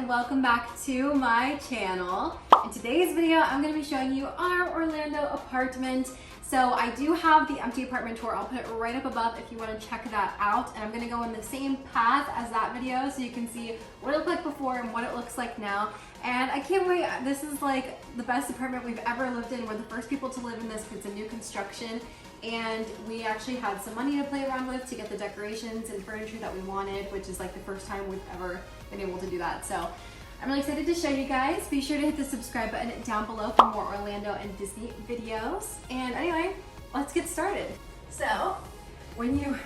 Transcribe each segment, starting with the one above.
and welcome back to my channel. In today's video, I'm going to be showing you our Orlando apartment. So I do have the empty apartment tour. I'll put it right up above if you want to check that out. And I'm going to go in the same path as that video so you can see what it looked like before and what it looks like now. And I can't wait. This is like the best apartment we've ever lived in. We're the first people to live in this because it's a new construction. And we actually had some money to play around with to get the decorations and furniture that we wanted, which is like the first time we've ever been able to do that. So I'm really excited to show you guys. Be sure to hit the subscribe button down below for more Orlando and Disney videos. And anyway, let's get started. So when you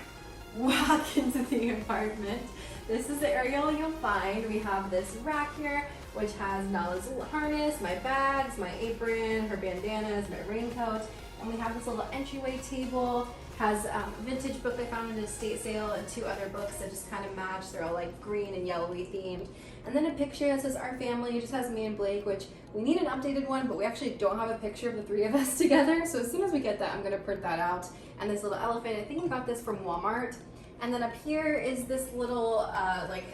walk into the apartment, this is the area you'll find. We have this rack here, which has Nala's little harness, my bags, my apron, her bandanas, my raincoat. And we have this little entryway table, has a vintage book I found in an estate sale and two other books that just kind of match. They're all like green and yellowy themed. And then a picture that says our family. It just has me and Blake, which we need an updated one, but we actually don't have a picture of the three of us together. So as soon as we get that, I'm gonna print that out. And this little elephant, I think we got this from Walmart. And then up here is this little, like,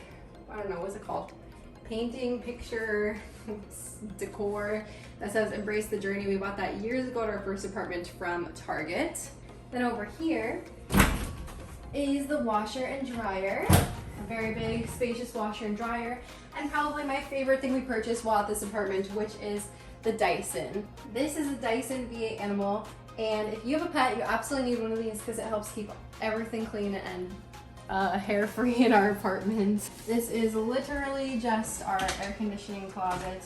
I don't know, what's it called? Painting, picture, decor that says embrace the journey. We bought that years ago at our first apartment from Target. Then over here is the washer and dryer. A very big, spacious washer and dryer. And probably my favorite thing we purchased while at this apartment, which is the Dyson. This is a Dyson V8 Animal. And if you have a pet, you absolutely need one of these because it helps keep everything clean and hair-free in our apartment. This is literally just our air conditioning closet.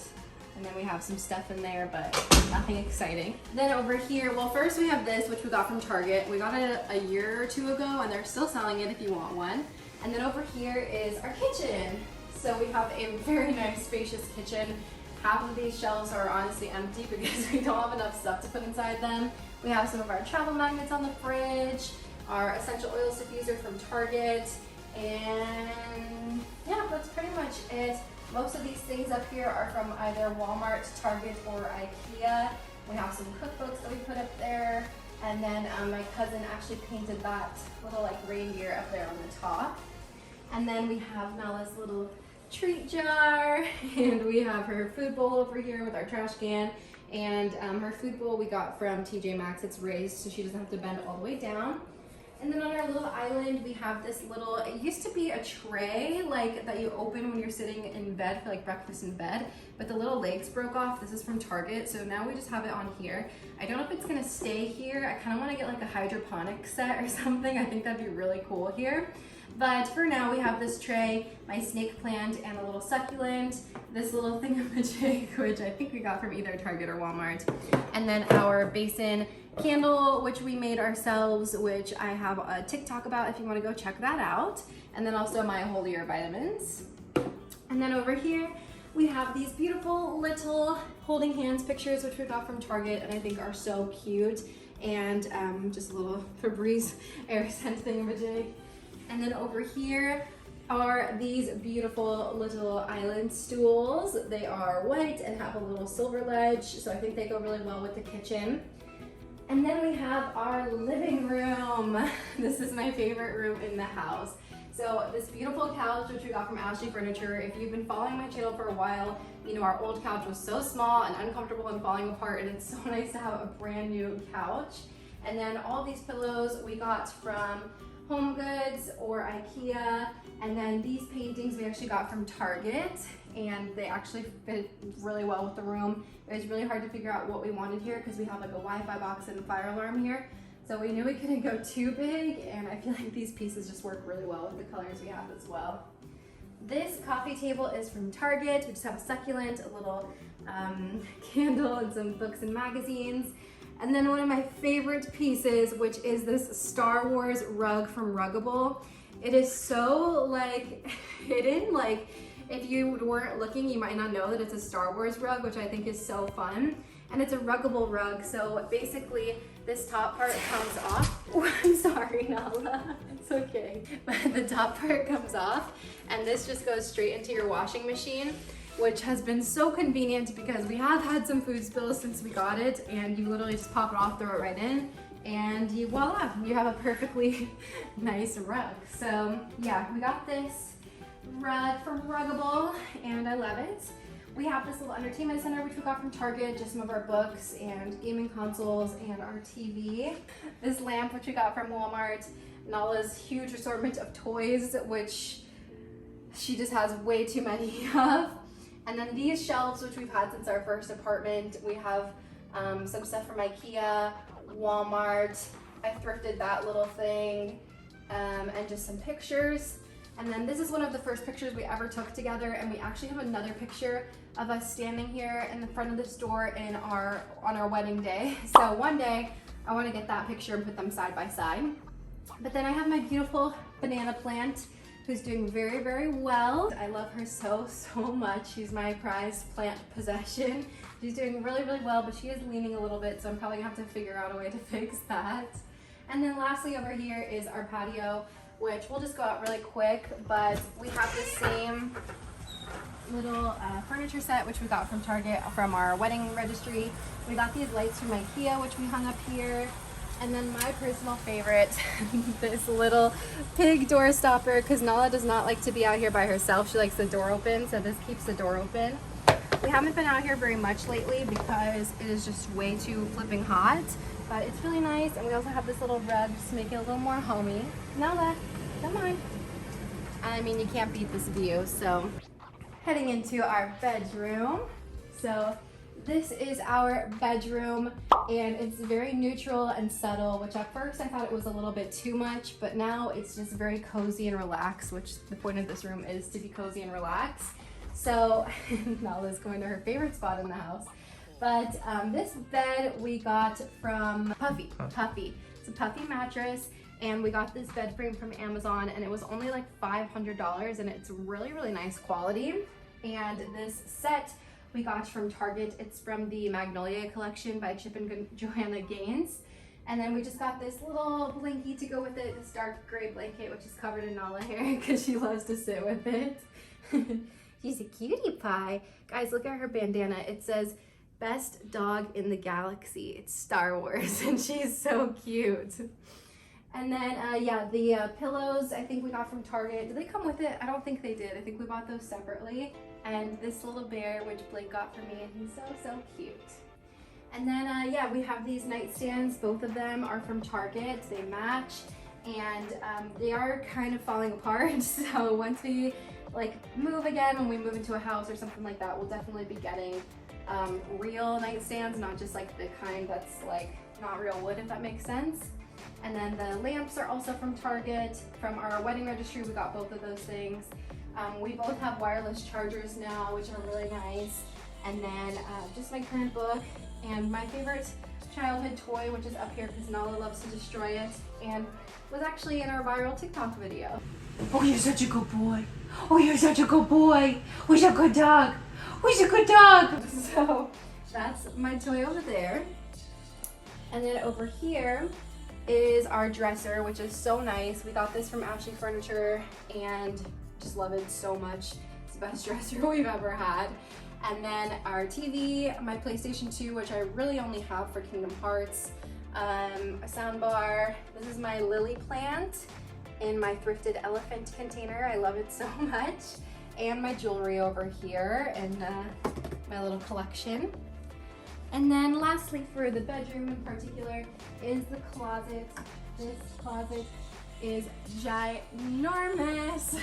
And then we have some stuff in there, but nothing exciting. Then over here, well, first we have this, which we got from Target. We got it a year or two ago, and they're still selling it if you want one. And then over here is our kitchen. So we have a very nice, spacious kitchen. Half of these shelves are honestly empty because we don't have enough stuff to put inside them. We have some of our travel magnets on the fridge, our essential oils diffuser from Target, and yeah, that's pretty much it. Most of these things up here are from either Walmart, Target, or IKEA. We have some cookbooks that we put up there, and then my cousin actually painted that little like reindeer up there on the top. And then we have Nala's little treat jar, and we have her food bowl over here with our trash can. And her food bowl we got from TJ Maxx. It's raised so she doesn't have to bend all the way down. And then on our little island, we have this little, it used to be a tray like that you open when you're sitting in bed for like breakfast in bed, but the little legs broke off. This is from Target, so now we just have it on here. I don't know if it's gonna stay here. I kind of want to get like a hydroponic set or something. I think that'd be really cool here. But for now, we have this tray, my snake plant, and a little succulent, this little thingamajig, which I think we got from either Target or Walmart, and then our basin candle, which we made ourselves, which I have a TikTok about if you want to go check that out, and then also my Holier vitamins. And then over here, we have these beautiful little holding hands pictures, which we got from Target, and I think are so cute, and just a little Febreze air scent thingamajig. And then over here are these beautiful little island stools. They are white and have a little silver ledge, so I think they go really well with the kitchen. And then we have our living room. This is my favorite room in the house. So this beautiful couch, which we got from Ashley Furniture. If you've been following my channel for a while, you know our old couch was so small and uncomfortable and falling apart, and it's so nice to have a brand new couch. And then all these pillows we got from Home Goods or IKEA, and then these paintings we actually got from Target, and they actually fit really well with the room. It was really hard to figure out what we wanted here because we have like a Wi-Fi box and a fire alarm here, so we knew we couldn't go too big, and I feel like these pieces just work really well with the colors we have as well. This coffee table is from Target. We just have a succulent, a little candle, and some books and magazines. And then one of my favorite pieces, which is this Star Wars rug from Ruggable. It is so like hidden, like if you weren't looking, you might not know that it's a Star Wars rug, which I think is so fun. And it's a Ruggable rug, so basically this top part comes off. Oh, I'm sorry, Nala, it's okay. But the top part comes off, and this just goes straight into your washing machine, which has been so convenient because we have had some food spills since we got it, and you literally just pop it off, throw it right in, and voila, you have a perfectly nice rug. So yeah, we got this. rug from Ruggable, and I love it. We have this little entertainment center which we got from Target, just some of our books and gaming consoles and our TV. This lamp which we got from Walmart. Nala's huge assortment of toys, which she just has way too many of. And then these shelves, which we've had since our first apartment. We have some stuff from IKEA, Walmart. I thrifted that little thing, and just some pictures. And then this is one of the first pictures we ever took together, and we actually have another picture of us standing here in the front of the store on our wedding day. So one day I want to get that picture and put them side by side. But then I have my beautiful banana plant who's doing very, very well. I love her so much. She's my prized plant possession. She's doing really, really well, but she is leaning a little bit, so I'm probably gonna have to figure out a way to fix that. And then lastly over here is our patio, which we'll just go out really quick, but we have the same little furniture set which we got from Target from our wedding registry. We got these lights from IKEA which we hung up here. And then my personal favorite, this little pig door stopper, because Nala does not like to be out here by herself. She likes the door open, so this keeps the door open. We haven't been out here very much lately because it is just way too flipping hot, but it's really nice. And we also have this little rug just to make it a little more homey. Nala, come on. I mean, you can't beat this view. So heading into our bedroom. So this is our bedroom, and it's very neutral and subtle, which at first I thought it was a little bit too much, but now it's just very cozy and relaxed, which the point of this room is to be cozy and relaxed. So Nala's going to her favorite spot in the house. But this bed we got from Puffy. It's a Puffy mattress, and we got this bed frame from Amazon, and it was only like $500, and it's really, really nice quality. And this set we got from Target. It's from the Magnolia collection by Chip and Joanna Gaines. And then we just got this little blankie to go with it, this dark gray blanket, which is covered in Nala hair because she loves to sit with it. She's a cutie pie. Guys, look at her bandana. It says, "Best dog in the galaxy." It's Star Wars, and she's so cute. And then, yeah, the pillows I think we got from Target. Did they come with it? I don't think they did. I think we bought those separately. And this little bear, which Blake got for me, and he's so cute. And then, yeah, we have these nightstands. Both of them are from Target. They match, and they are kind of falling apart. So once we like move again, when we move into a house or something like that, we'll definitely be getting real nightstands, not just like the kind that's like not real wood, if that makes sense. And then the lamps are also from Target. From our wedding registry, we got both of those things. We both have wireless chargers now, which are really nice. And then just my current book and my favorite childhood toy, which is up here because Nala loves to destroy it and was actually in our viral TikTok video. Oh, you're such a good boy. Oh, you're such a good boy. Who's a good dog? Who's a good dog? So that's my toy over there. And then over here is our dresser, which is so nice. We got this from Ashley Furniture and just love it so much. It's the best dresser we've ever had. And then our TV, my PlayStation 2, which I really only have for Kingdom Hearts, a sound bar. This is my lily plant in my thrifted elephant container. I love it so much. And my jewelry over here and my little collection. And then lastly, for the bedroom in particular, is the closet. This closet is ginormous.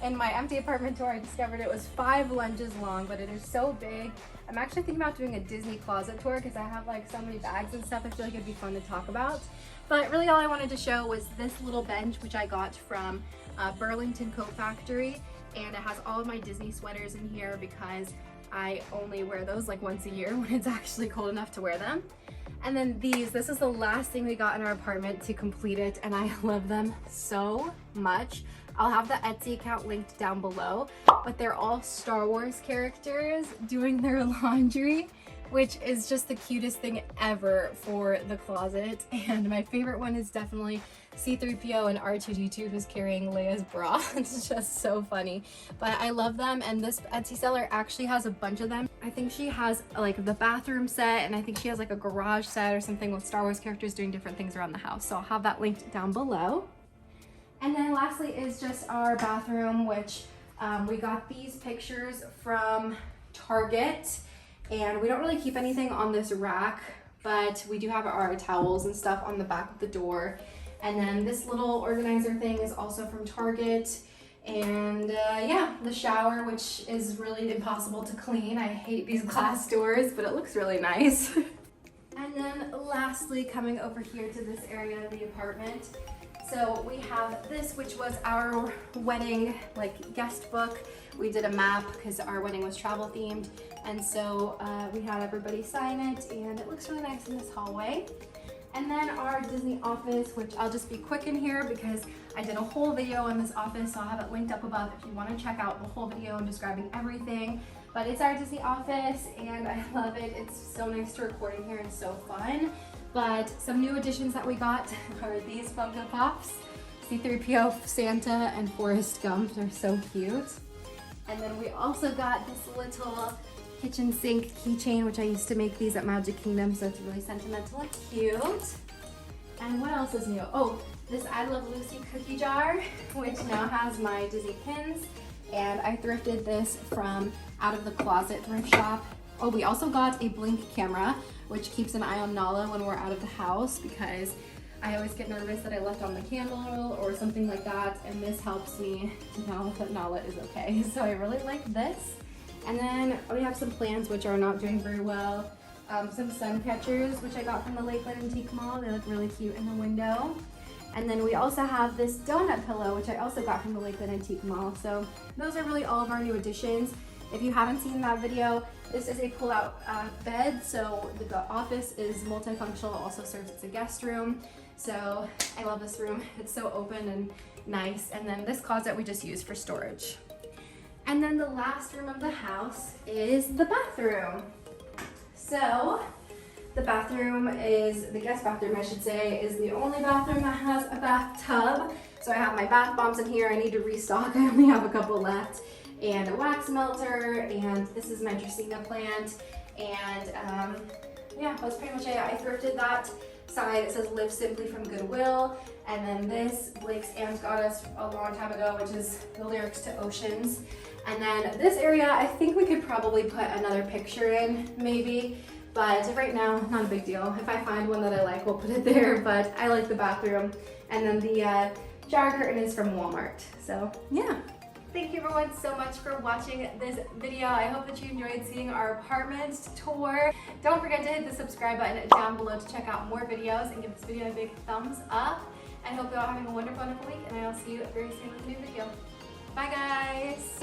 In my empty apartment tour, I discovered it was 5 lunges long, but it is so big. I'm actually thinking about doing a Disney closet tour because I have like so many bags and stuff. I feel like it'd be fun to talk about. But really all I wanted to show was this little bench, which I got from Burlington Coat Factory. And it has all of my Disney sweaters in here because I only wear those like once a year when it's actually cold enough to wear them. And then this is the last thing we got in our apartment to complete it, and I love them so much. I'll have the Etsy account linked down below, but they're all Star Wars characters doing their laundry, which is just the cutest thing ever for the closet. And my favorite one is definitely C-3PO and R2-D2, who's carrying Leia's bra. It's just so funny, but I love them. And this Etsy seller actually has a bunch of them. I think she has like the bathroom set, and I think she has like a garage set or something with Star Wars characters doing different things around the house. So I'll have that linked down below. And then lastly is just our bathroom, which We got these pictures from Target, and we don't really keep anything on this rack, but we do have our towels and stuff on the back of the door. And then this little organizer thing is also from Target. And yeah, the shower, which is really impossible to clean. I hate these glass doors, but it looks really nice. And then lastly, coming over here to this area of the apartment. So we have this, which was our wedding guest book. We did a map because our wedding was travel themed. And so we had everybody sign it, and it looks really nice in this hallway. And then our Disney office, which I'll just be quick in here because I did a whole video on this office, so I'll have it linked up above if you want to check out the whole video and describing everything. But it's our Disney office, and I love it. It's so nice to record in here and so fun. But some new additions that we got are these Funko Pops. C-3PO, Santa, and Forrest Gump. They're so cute. And then we also got this little kitchen sink keychain, which I used to make these at Magic Kingdom, so it's really sentimental and cute. And what else is new? Oh, this I Love Lucy cookie jar, which now has my Disney pins. And I thrifted this from Out of the Closet thrift shop. Oh, we also got a blink camera, which keeps an eye on Nala when we're out of the house, because I always get nervous that I left on the candle or something like that, and this helps me to know that Nala is okay. So I really like this. And then we have some plants which are not doing very well. Some sun catchers, which I got from the Lakeland Antique Mall. They look really cute in the window. And then we also have this donut pillow, which I also got from the Lakeland Antique Mall. So those are really all of our new additions. If you haven't seen that video, this is a pull-out bed. So the office is multifunctional, also serves as a guest room. So I love this room. It's so open and nice. And then this closet we just use for storage. And then the last room of the house is the bathroom. So the bathroom is, the guest bathroom I should say, is the only bathroom that has a bathtub. So I have my bath bombs in here. I need to restock. I only have a couple left. And a wax melter, and this is my Dracaena plant. And yeah, that's pretty much it. I thrifted that side. It says Live Simply from Goodwill. And then this, Blake's aunt got us a long time ago, which is the lyrics to Oceans. And then this area, I think we could probably put another picture in, maybe. But right now, not a big deal. If I find one that I like, we'll put it there. But I like the bathroom. And then the shower curtain is from Walmart. So yeah. Thank you everyone so much for watching this video. I hope that you enjoyed seeing our apartment tour. Don't forget to hit the subscribe button down below to check out more videos and give this video a big thumbs up. I hope you're all having a wonderful, wonderful week, and I'll see you very soon with a new video. Bye guys!